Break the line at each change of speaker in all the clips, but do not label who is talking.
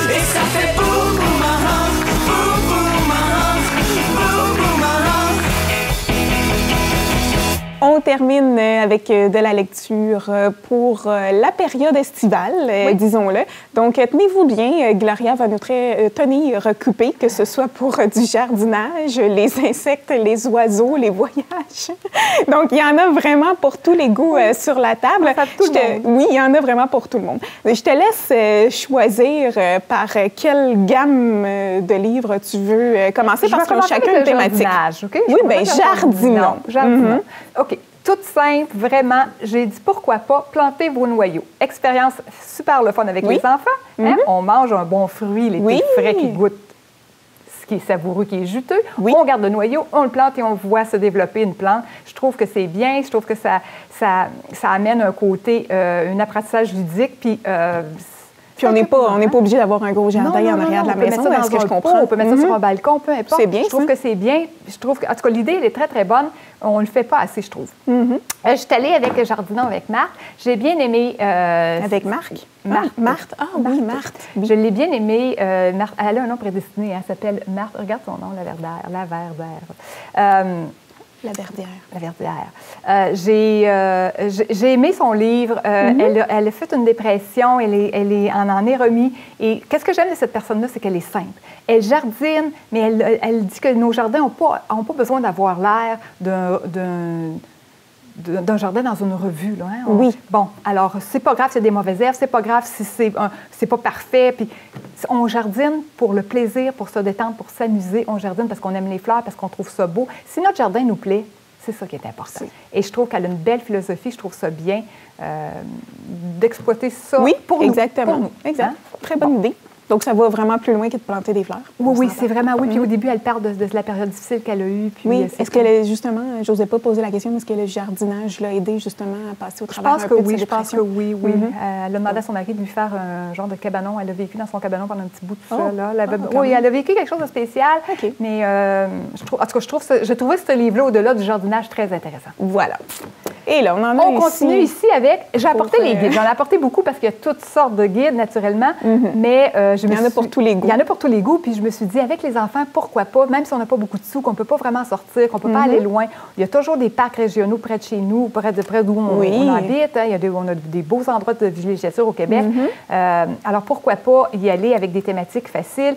Et ça fait boum, boum, boum, boum, boum, boum.
On termine avec de la lecture pour la période estivale, disons-le. Donc, tenez-vous bien, Gloria va nous tenir occupés, que ce soit pour du jardinage, les insectes, les oiseaux, les voyages. Donc, il y en a vraiment pour tous les goûts sur la table. Oui, il y en a vraiment pour tout le monde. Je te laisse choisir par quelle gamme de livres tu veux commencer, parce qu'on a chacun une thématique.
Okay?
Oui, bien, jardinons.
Jardinons. OK. Toute simple, vraiment. J'ai dit pourquoi pas planter vos noyaux. Expérience super le fun avec les enfants. Hein? On mange un bon fruit, l'été frais qui goûte ce qui est savoureux, qui est juteux. On garde le noyau, on le plante et on voit se développer une plante. Je trouve que c'est bien. Je trouve que ça amène un côté, un apprentissage ludique.
Puis on n'est pas obligé d'avoir un gros jardin en arrière de la maison, est-ce que je comprends?
On peut mettre ça sur un balcon, peu importe.
C'est bien,
je trouve que c'est bien. Je trouve que, en tout cas, l'idée, elle est très, très bonne. On ne le fait pas assez, je trouve. Je suis allée avec Jardinons avec Marthe. J'ai bien aimé...
avec Marc? Marthe. Ah oui, Marthe.
Je l'ai bien aimée. Marthe, elle a un nom prédestiné. Elle s'appelle Marthe. Regarde son nom, La Verdère.
La Verdière.
La Verdière. J'ai aimé son livre. Elle a fait une dépression. Elle en est remis. Et qu'est-ce que j'aime de cette personne-là, c'est qu'elle est simple. Elle jardine, mais elle dit que nos jardins n'ont pas besoin d'avoir l'air d'un jardin dans une revue. Là, hein?
Oui.
Bon, alors, c'est pas grave s'il y a des mauvaises herbes, c'est pas grave si c'est pas parfait. Puis, on jardine pour le plaisir, pour se détendre, pour s'amuser. On jardine parce qu'on aime les fleurs, parce qu'on trouve ça beau. Si notre jardin nous plaît, c'est ça qui est important. Et je trouve qu'elle a une belle philosophie. Je trouve ça bien d'exploiter ça pour nous.
Exactement.
Pour nous.
Exact. Hein? Très bonne idée. Donc, ça va vraiment plus loin que de planter des fleurs.
Oui, c'est vraiment, oui. Puis au début, elle parle de la période difficile qu'elle a eue. Puis
oui. Est-ce qu'elle, justement, j'osais pas poser la question, mais est-ce que le jardinage l'a aidé, justement, à passer au travers
Je pense que oui. Elle a demandé à son mari de lui faire un genre de cabanon. Elle a vécu dans son cabanon pendant un petit bout de ça. Là. Oui, elle a vécu quelque chose de spécial.
Okay.
Mais je trouvais ce livre-là, au-delà du jardinage, très intéressant.
Voilà. Et là, on
continue ici avec... J'ai apporté les guides. J'en ai apporté beaucoup parce qu'il y a toutes sortes de guides, naturellement. Mais
il y en a pour tous les goûts.
Il y en a pour tous les goûts. Puis je me suis dit, avec les enfants, pourquoi pas, même si on n'a pas beaucoup de sous, qu'on ne peut pas vraiment sortir, qu'on ne peut pas aller loin. Il y a toujours des parcs régionaux près de chez nous, près d'où on habite. Hein. On a des beaux endroits de villégiature au Québec. Alors, pourquoi pas y aller avec des thématiques faciles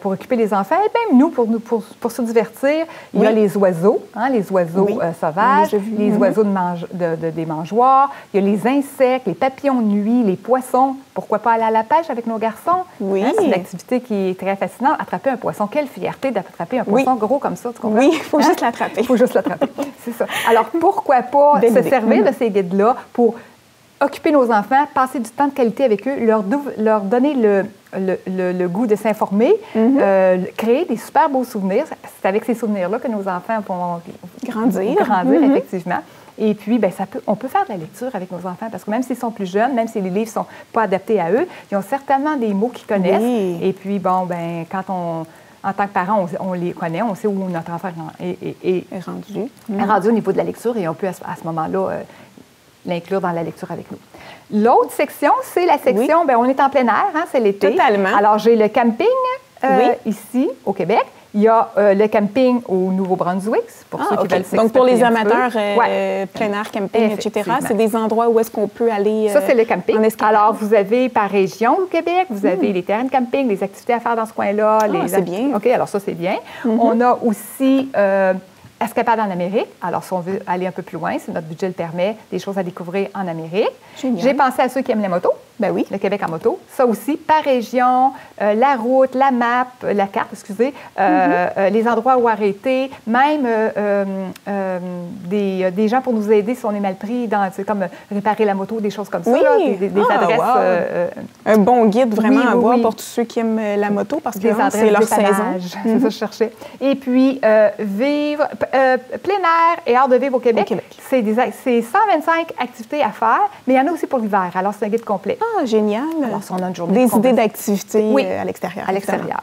pour occuper les enfants et même nous, pour se divertir. Il y a les oiseaux, hein, les oiseaux sauvages, les oiseaux des mangeoires. Il y a les insectes, les papillons de nuit, les poissons. Pourquoi pas aller à la pêche avec nos garçons?
Oui.
Hein, c'est une activité qui est très fascinante. Attraper un poisson, quelle fierté d'attraper un poisson gros comme ça, tu comprends?
Oui, il faut juste l'attraper.
Il faut juste l'attraper, c'est ça. Alors, pourquoi pas se servir de ces guides-là pour occuper nos enfants, passer du temps de qualité avec eux, leur donner le goût de s'informer, créer des super beaux souvenirs. C'est avec ces souvenirs-là que nos enfants vont grandir, effectivement. Et puis, on peut faire de la lecture avec nos enfants parce que même s'ils sont plus jeunes, même si les livres ne sont pas adaptés à eux, ils ont certainement des mots qu'ils connaissent.
Oui.
Et puis, quand en tant que parent, on les connaît, on sait où notre enfant est rendu au niveau de la lecture et on peut à ce moment-là l'inclure dans la lecture avec nous. L'autre section, c'est la section, on est en plein air, hein, c'est l'été.
Totalement.
Alors, j'ai le camping ici, au Québec. Il y a le camping au Nouveau-Brunswick, pour ceux qui veulent s'expatrier.
Donc, pour les amateurs, plein air, camping, etc., c'est des endroits où est-ce qu'on peut aller
ça, c'est le camping. Alors, vous avez par région au Québec, vous avez les terrains de camping, les activités à faire dans ce coin-là.
C'est bien.
OK, alors ça, c'est bien. On a aussi escapade en Amérique. Alors, si on veut aller un peu plus loin, si notre budget le permet, des choses à découvrir en Amérique.
Génial.
J'ai pensé à ceux qui aiment les motos.
Ben oui.
Le Québec en moto. Ça aussi, par région, la route, la map, la carte, excusez, les endroits où arrêter, même des gens pour nous aider si on est mal pris, comme réparer la moto, des choses comme ça.
Oui.
Là, des adresses.
Un bon guide vraiment à voir pour tous ceux qui aiment la moto parce que c'est leur saison.
C'est ça que je cherchais. Et puis, vivre plein air et art de vivre au Québec. C'est 125 activités à faire, mais il y en a aussi pour l'hiver. Alors, c'est un guide complet.
Ah, génial.
Alors, si on a une journée
des idées d'activités à l'extérieur.
À l'extérieur.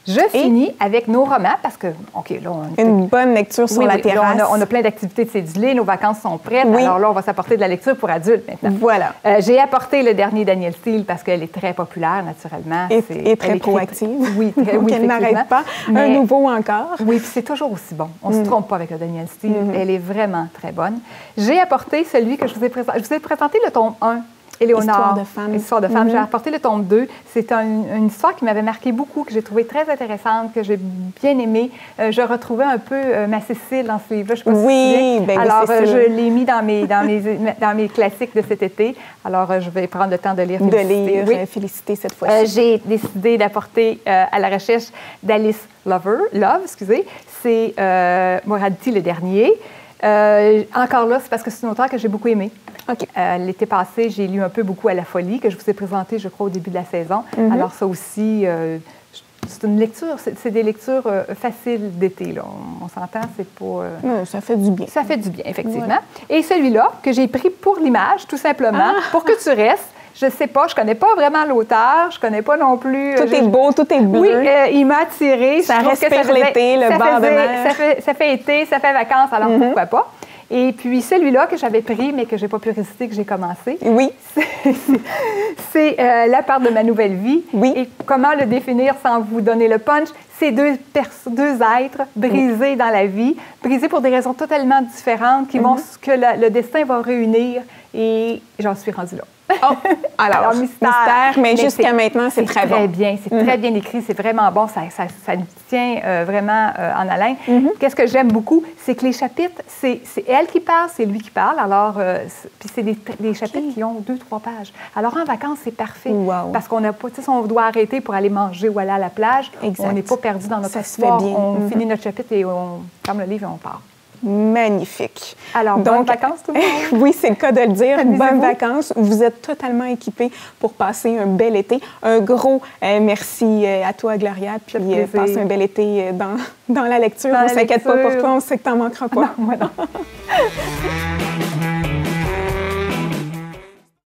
Je finis avec nos romans parce que, OK, là, on
Une bonne lecture sur la terrasse.
Là, on a plein d'activités de cédulés, nos vacances sont prêtes.
Oui.
Alors là, on va s'apporter de la lecture pour adultes maintenant.
Voilà.
J'ai apporté le dernier Danielle Steel parce qu'elle est très populaire, naturellement.
Et très proactive.
Oui,
Donc, elle n'arrête pas. Un nouveau encore.
Oui, puis c'est toujours aussi bon. On ne se trompe pas avec le Danielle Steel. Elle est vraiment très bonne. J'ai apporté celui que je vous ai présenté. Je vous ai présenté le tome 1. Éléonore, Histoire de femme. J'ai apporté le tome 2. C'est une histoire qui m'avait marqué beaucoup, que j'ai trouvée très intéressante, que j'ai bien aimée. Je retrouvais un peu ma Cécile dans ce livre-là. Je sais pas si tu sais. Alors, je l'ai mis dans mes classiques de cet été. Alors, je vais prendre le temps de lire.
Féliciter cette fois-ci.
J'ai décidé d'apporter à la recherche d'Alice Love. C'est Morality le dernier. Encore là, c'est parce que c'est une auteure que j'ai beaucoup aimée.
Okay.
L'été passé, j'ai lu un peu beaucoup à La Folie, que je vous ai présenté, je crois, au début de la saison. Alors ça aussi, c'est une lecture, c'est des lectures faciles d'été. Là. On s'entend, c'est pas...
ça fait du bien.
Ça fait du bien, effectivement. Ouais. Et celui-là, que j'ai pris pour l'image, tout simplement, pour que tu restes. Je sais pas, je connais pas vraiment l'auteur, je connais pas non plus...
Tout est beau, tout est bleu.
Oui, il m'a attiré.
Ça respire l'été, le bord de mer.
Ça fait été, ça fait vacances, alors pourquoi pas? Et puis celui-là que j'avais pris, mais que j'ai pas pu résister, que j'ai commencé.
Oui.
C'est La part de ma nouvelle vie.
Oui.
Et comment le définir sans vous donner le punch? C'est deux êtres brisés dans la vie, brisés pour des raisons totalement différentes, qui vont que le destin va réunir. Et j'en suis rendue là.
Oh, alors mystère, mais jusqu'à maintenant, c'est très bon.
Bien, c'est très bien écrit, c'est vraiment bon, ça nous tient vraiment en haleine. Qu'est-ce que j'aime beaucoup, c'est que les chapitres, c'est elle qui parle, c'est lui qui parle, alors, puis c'est des chapitres qui ont 2-3 pages. Alors, en vacances, c'est parfait, parce qu'on n'a pas, tu sais, on doit arrêter pour aller manger ou aller à la plage, on n'est pas perdu dans notre histoire, on finit notre chapitre et on ferme le livre et on part.
Magnifique.
Alors, bonnes vacances tout le monde?
Oui, c'est le cas de le dire. Bonnes vacances. Vous êtes totalement équipés pour passer un bel été. Un gros merci à toi, Gloria. Puis passe un bel été dans la lecture. On ne s'inquiète pas pour toi. On sait que tu n'en manqueras pas.
Non, moi non.